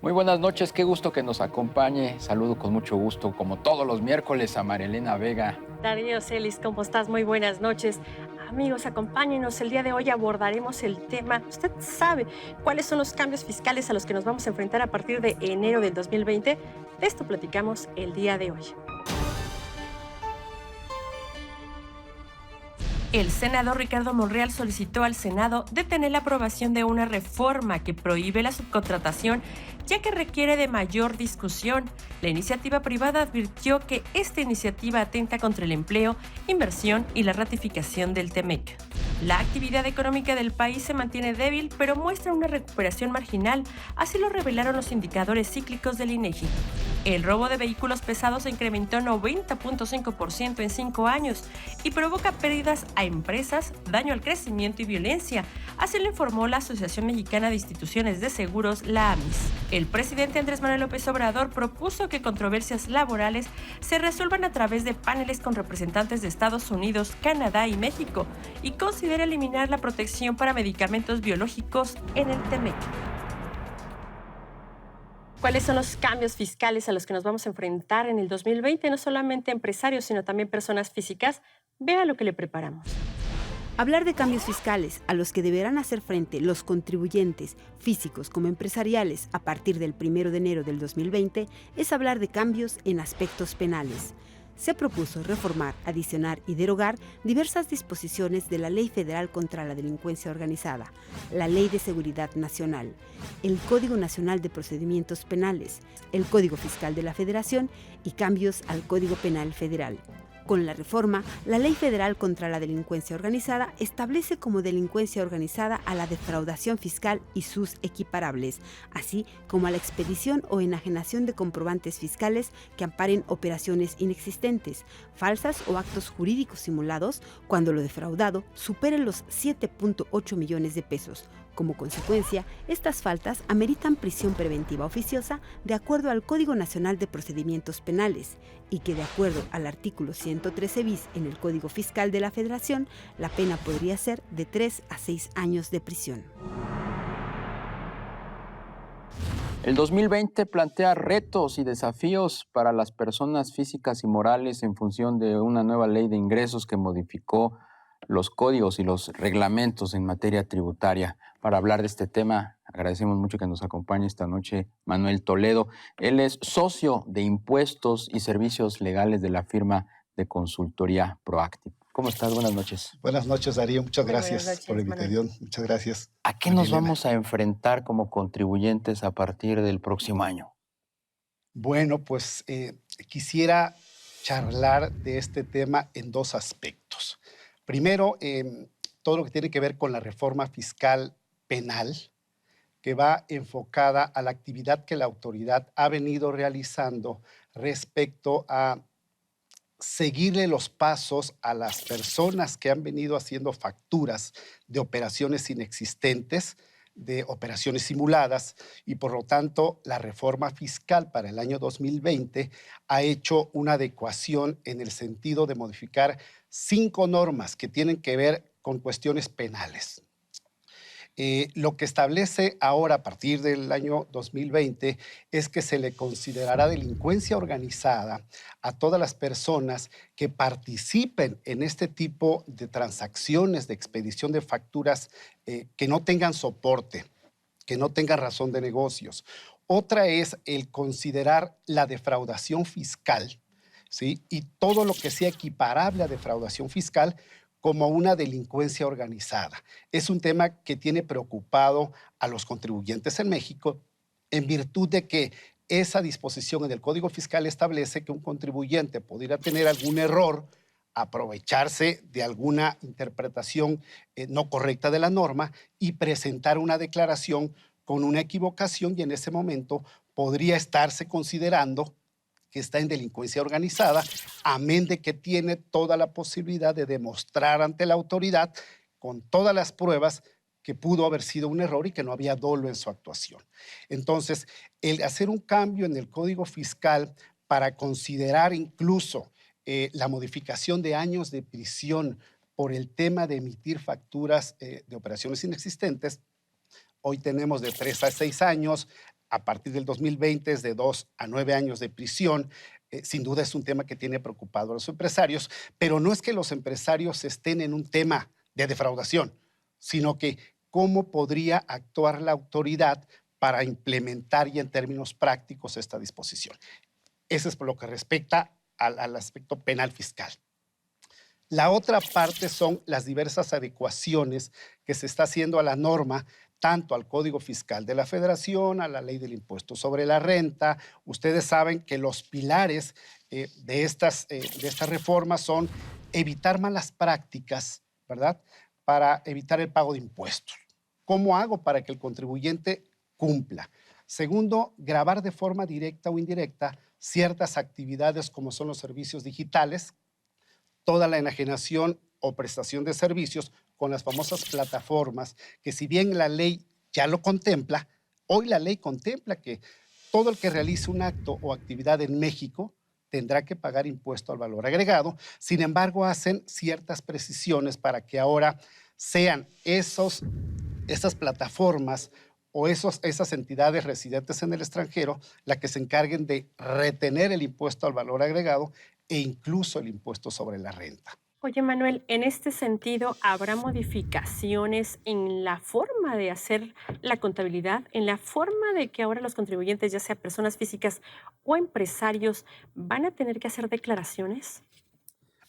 Muy buenas noches, qué gusto que nos acompañe. Saludo con mucho gusto, como todos los miércoles, a Marilena Vega. Darío Celis, ¿cómo estás? Muy buenas noches. Amigos, acompáñenos. El día de hoy abordaremos el tema. ¿Usted sabe cuáles son los cambios fiscales a los que nos vamos a enfrentar a partir de enero del 2020? De esto platicamos el día de hoy. El senador Ricardo Monreal solicitó al Senado detener la aprobación de una reforma que prohíbe la subcontratación, ya que requiere de mayor discusión. La iniciativa privada advirtió que esta iniciativa atenta contra el empleo, inversión y la ratificación del TEMEC. La actividad económica del país se mantiene débil, pero muestra una recuperación marginal, así lo revelaron los indicadores cíclicos del INEGI. El robo de vehículos pesados se incrementó 90.5% en 5 años y provoca pérdidas a empresas, daño al crecimiento y violencia, así lo informó la Asociación Mexicana de Instituciones de Seguros, la AMIS. El presidente Andrés Manuel López Obrador propuso que controversias laborales se resuelvan a través de paneles con representantes de Estados Unidos, Canadá y México, y considera eliminar la protección para medicamentos biológicos en el TEMEC. ¿Cuáles son los cambios fiscales a los que nos vamos a enfrentar en el 2020? No solamente empresarios, sino también personas físicas. Vea lo que le preparamos. Hablar de cambios fiscales a los que deberán hacer frente los contribuyentes, físicos como empresariales, a partir del 1 de enero del 2020, es hablar de cambios en aspectos penales. Se propuso reformar, adicionar y derogar diversas disposiciones de la Ley Federal contra la Delincuencia Organizada, la Ley de Seguridad Nacional, el Código Nacional de Procedimientos Penales, el Código Fiscal de la Federación y cambios al Código Penal Federal. Con la reforma, la Ley Federal contra la Delincuencia Organizada establece como delincuencia organizada a la defraudación fiscal y sus equiparables, así como a la expedición o enajenación de comprobantes fiscales que amparen operaciones inexistentes, falsas o actos jurídicos simulados cuando lo defraudado supere los 7.8 millones de pesos. Como consecuencia, estas faltas ameritan prisión preventiva oficiosa de acuerdo al Código Nacional de Procedimientos Penales y que, de acuerdo al artículo 113 bis en el Código Fiscal de la Federación, la pena podría ser de 3 a 6 años de prisión. El 2020 plantea retos y desafíos para las personas físicas y morales en función de una nueva ley de ingresos que modificó los códigos y los reglamentos en materia tributaria. Para hablar de este tema, agradecemos mucho que nos acompañe esta noche Manuel Toledo. Él es socio de impuestos y servicios legales de la firma de consultoría Proactive. ¿Cómo estás? Buenas noches. Buenas noches, Darío. Muchas Muy buenas gracias por la noches, Manuel. invitación. Muchas gracias. ¿A qué nos Marilena. vamos a enfrentar como contribuyentes a partir del próximo año? Bueno, pues quisiera charlar de este tema en dos aspectos. Primero, todo lo que tiene que ver con la reforma fiscal penal, que va enfocada a la actividad que la autoridad ha venido realizando respecto a seguirle los pasos a las personas que han venido haciendo facturas de operaciones inexistentes, de operaciones simuladas, y por lo tanto la reforma fiscal para el año 2020 ha hecho una adecuación en el sentido de modificar 5 normas que tienen que ver con cuestiones penales. Lo que establece ahora a partir del año 2020 es que se le considerará delincuencia organizada a todas las personas que participen en este tipo de transacciones de expedición de facturas que no tengan soporte, que no tengan razón de negocios. Otra es el considerar la defraudación fiscal, ¿sí? Y todo lo que sea equiparable a defraudación fiscal como una delincuencia organizada. Es un tema que tiene preocupado a los contribuyentes en México en virtud de que esa disposición en el Código Fiscal establece que un contribuyente pudiera tener algún error, aprovecharse de alguna interpretación no correcta de la norma y presentar una declaración con una equivocación, y en ese momento podría estarse considerando que está en delincuencia organizada, amén de que tiene toda la posibilidad de demostrar ante la autoridad con todas las pruebas que pudo haber sido un error y que no había dolo en su actuación. Entonces, el hacer un cambio en el Código Fiscal para considerar incluso la modificación de años de prisión por el tema de emitir facturas de operaciones inexistentes, hoy tenemos de 3 a 6 años, a partir del 2020 es de 2 a 9 años de prisión. Sin duda es un tema que tiene preocupado a los empresarios, pero no es que los empresarios estén en un tema de defraudación, sino que cómo podría actuar la autoridad para implementar ya en términos prácticos esta disposición. Eso es por lo que respecta al aspecto penal fiscal. La otra parte son las diversas adecuaciones que se está haciendo a la norma, tanto al Código Fiscal de la Federación, a la Ley del Impuesto sobre la Renta. Ustedes saben que los pilares de estas reformas son evitar malas prácticas, ¿verdad? Para evitar el pago de impuestos. ¿Cómo hago para que el contribuyente cumpla? Segundo, gravar de forma directa o indirecta ciertas actividades como son los servicios digitales, toda la enajenación o prestación de servicios con las famosas plataformas, que si bien la ley ya lo contempla, hoy la ley contempla que todo el que realice un acto o actividad en México tendrá que pagar impuesto al valor agregado. Sin embargo, hacen ciertas precisiones para que ahora sean esas plataformas o esas entidades residentes en el extranjero las que se encarguen de retener el impuesto al valor agregado e incluso el impuesto sobre la renta. Oye, Manuel, en este sentido, ¿habrá modificaciones en la forma de hacer la contabilidad, en la forma de que ahora los contribuyentes, ya sea personas físicas o empresarios, van a tener que hacer declaraciones?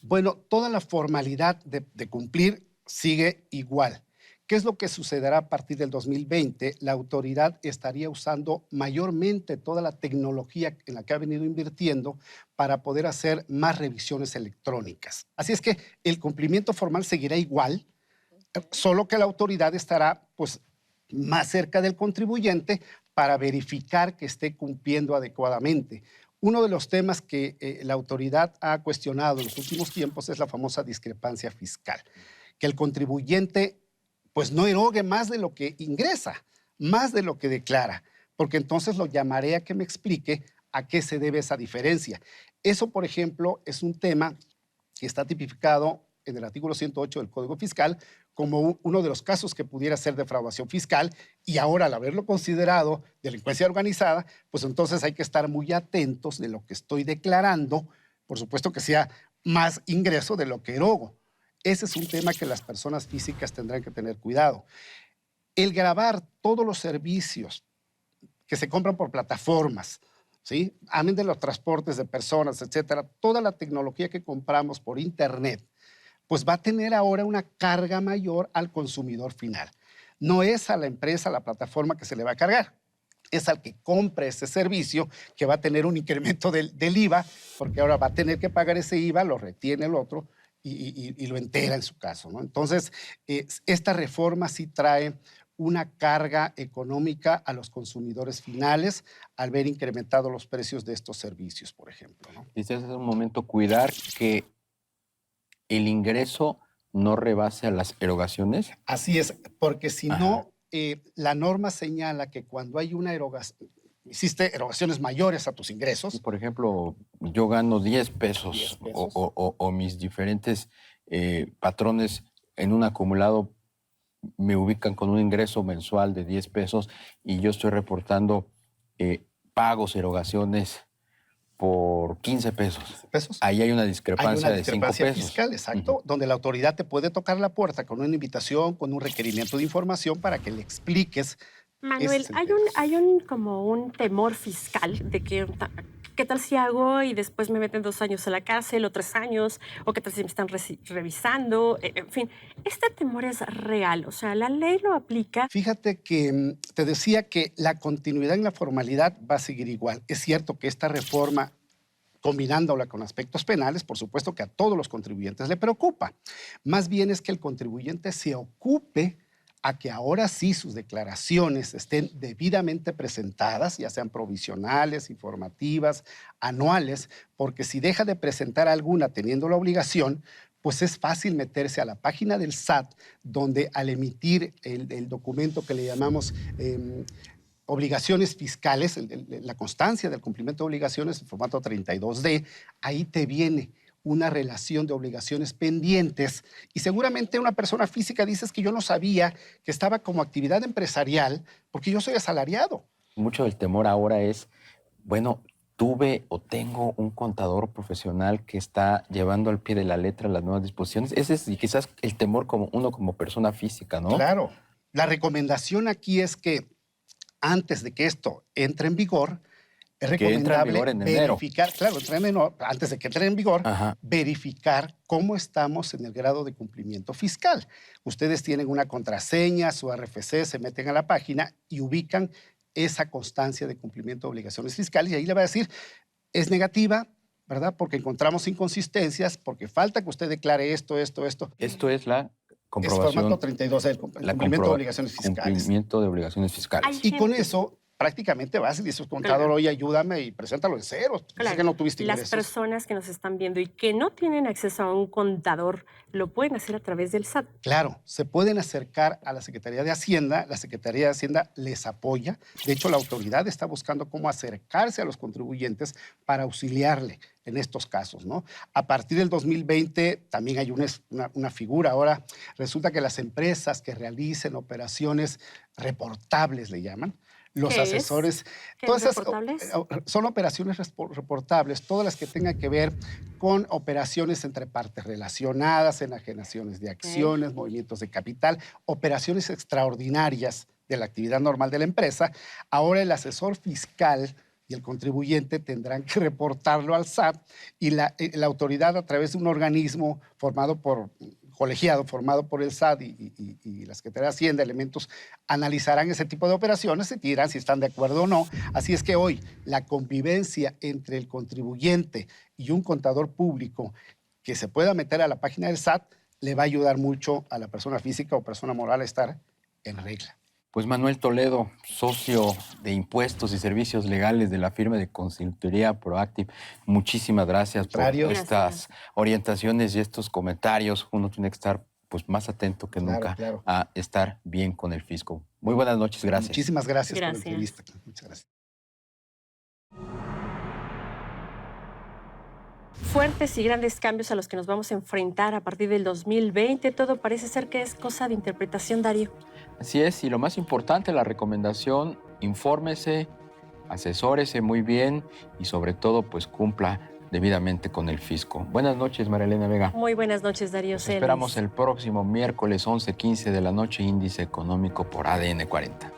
Bueno, toda la formalidad de cumplir sigue igual. ¿Qué es lo que sucederá a partir del 2020? La autoridad estaría usando mayormente toda la tecnología en la que ha venido invirtiendo para poder hacer más revisiones electrónicas. Así es que el cumplimiento formal seguirá igual, solo que la autoridad estará pues, más cerca del contribuyente para verificar que esté cumpliendo adecuadamente. Uno de los temas que la autoridad ha cuestionado en los últimos tiempos es la famosa discrepancia fiscal, que el contribuyente pues no erogue más de lo que ingresa, más de lo que declara, porque entonces lo llamaré a que me explique a qué se debe esa diferencia. Eso, por ejemplo, es un tema que está tipificado en el artículo 108 del Código Fiscal como uno de los casos que pudiera ser defraudación fiscal, y ahora al haberlo considerado delincuencia organizada, pues entonces hay que estar muy atentos de lo que estoy declarando, por supuesto que sea más ingreso de lo que erogo. Ese es un tema que las personas físicas tendrán que tener cuidado. El grabar todos los servicios que se compran por plataformas, ¿sí? Amén de los transportes de personas, etcétera, toda la tecnología que compramos por internet, pues va a tener ahora una carga mayor al consumidor final. No es a la empresa, a la plataforma que se le va a cargar, es al que compre ese servicio que va a tener un incremento del IVA, porque ahora va a tener que pagar ese IVA, lo retiene el otro, y lo entera en su caso, ¿no? Entonces, esta reforma sí trae una carga económica a los consumidores finales al ver incrementado los precios de estos servicios, por ejemplo, ¿no? Dice hace un momento, cuidar que el ingreso no rebase a las erogaciones. Así es, porque si Ajá. no, la norma señala que cuando hay una erogación, hiciste erogaciones mayores a tus ingresos. Por ejemplo, yo gano 10 pesos, 10 pesos. O mis diferentes patrones en un acumulado me ubican con un ingreso mensual de 10 pesos y yo estoy reportando pagos, erogaciones por 15 pesos. Ahí hay una discrepancia, Hay una de 5 discrepancia pesos. fiscal, exacto, donde la autoridad te puede tocar la puerta con una invitación, con un requerimiento de información para que le expliques. Manuel, hay como un temor fiscal de que, ¿qué tal si hago y después me meten 2 años a la cárcel o 3 años? ¿O qué tal si me están revisando? En fin, este temor es real, o sea, la ley lo aplica. Fíjate que te decía que la continuidad en la formalidad va a seguir igual. Es cierto que esta reforma, combinándola con aspectos penales, por supuesto que a todos los contribuyentes le preocupa. Más bien es que el contribuyente se ocupe a que ahora sí sus declaraciones estén debidamente presentadas, ya sean provisionales, informativas, anuales, porque si deja de presentar alguna teniendo la obligación, pues es fácil meterse a la página del SAT, donde al emitir el documento que le llamamos obligaciones fiscales, la constancia del cumplimiento de obligaciones en formato 32D, ahí te viene una relación de obligaciones pendientes, y seguramente una persona física dices que yo no sabía que estaba como actividad empresarial porque yo soy asalariado. Mucho del temor ahora es, bueno, tuve o tengo un contador profesional que está llevando al pie de la letra las nuevas disposiciones. Ese es y quizás el temor como uno como persona física, ¿no? Claro. La recomendación aquí es que antes de que esto entre en vigor, es Que entra en recomendable vigor en enero. verificar, claro, antes de que entre en vigor, Ajá. verificar cómo estamos en el grado de cumplimiento fiscal. Ustedes tienen una contraseña, su RFC, se meten a la página y ubican esa constancia de cumplimiento de obligaciones fiscales y ahí le va a decir, es negativa, ¿verdad? Porque encontramos inconsistencias, porque falta que usted declare esto. Esto es la Es formato comprobación, 32, el la cumplimiento de obligaciones fiscales. cumplimiento de obligaciones fiscales. Hay Y con gente- eso prácticamente vas y dices, contador, Claro. oye, ayúdame y preséntalo en ceros. Pues, es que no tuviste Las ingresos. personas que nos están viendo y que no tienen acceso a un contador, lo pueden hacer a través del SAT. Claro, se pueden acercar a la Secretaría de Hacienda, la Secretaría de Hacienda les apoya. De hecho, la autoridad está buscando cómo acercarse a los contribuyentes para auxiliarle en estos casos, ¿no? A partir del 2020 también hay una figura. Ahora resulta que las empresas que realicen operaciones reportables, le llaman, los ¿Qué es? asesores, ¿Qué todas es esas reportables? son operaciones reportables, todas las que tengan que ver con operaciones entre partes relacionadas, enajenaciones de acciones, movimientos de capital, operaciones extraordinarias de la actividad normal de la empresa. Ahora el asesor fiscal y el contribuyente tendrán que reportarlo al SAT y la autoridad a través de un organismo colegiado formado por el SAT y la Secretaría de Hacienda, elementos, analizarán ese tipo de operaciones y dirán si están de acuerdo o no. Así es que hoy la convivencia entre el contribuyente y un contador público que se pueda meter a la página del SAT le va a ayudar mucho a la persona física o persona moral a estar en regla. Pues Manuel Toledo, socio de impuestos y servicios legales de la firma de consultoría Proactive, muchísimas gracias por Contrario. estas orientaciones y estos comentarios. Uno tiene que estar pues, más atento que Claro, nunca claro. a estar bien con el fisco. Muy buenas noches, gracias. Muchísimas gracias por la Gracias. entrevista. Muchas gracias. Fuertes y grandes cambios a los que nos vamos a enfrentar a partir del 2020. Todo parece ser que es cosa de interpretación, Darío. Así es, y lo más importante, la recomendación, infórmese, asesórese muy bien y sobre todo pues cumpla debidamente con el fisco. Buenas noches, María Elena Vega. Muy buenas noches, Darío Nos Celis. esperamos el próximo miércoles 11:15 de la noche, Índice Económico por ADN 40.